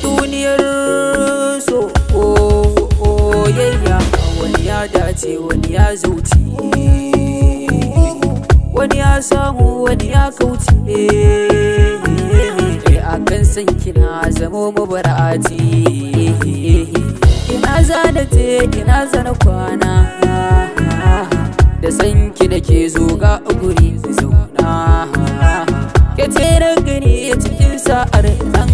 Duniyar soyayya wani ya dace wani ya zauce, wani ya samu wani ya kauce. Akan san kina zamo mabara'ati, ina zana te ina zana kwana, da san ki da ke zo ga guri zauna. Ke tere gani cikin sa'ar nan,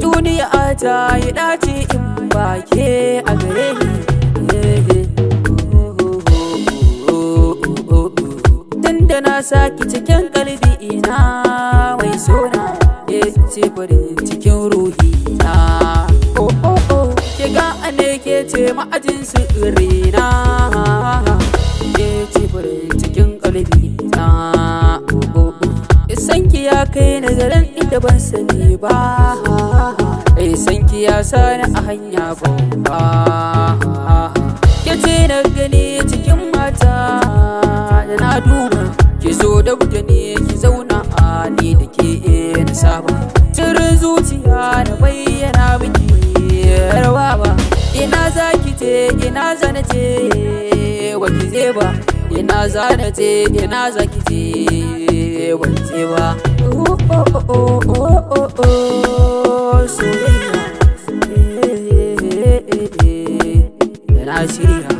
duniya ta yi ɗaci in ba ke a gare ni. Tunda na saki cikin kalbi ina mai sona, ya ce farin cikin ruhi na. Ke ga ane ke ce ma'ajin sirrina, ya ce farin cikin kalbi na. Sanki ya kai nazarin inda ban sani ba, sanki ya sani a hanya babba. Ke ce na gani cikin mata da na duba, ki zo da ne ki zauna a ni da ke na saba. Cirin zuciya na bayyana miki rawa ba, ina za ki je ina zana je wa ki je ba, ina zana je ina za ki je wance ba. Soyayya da na shirya.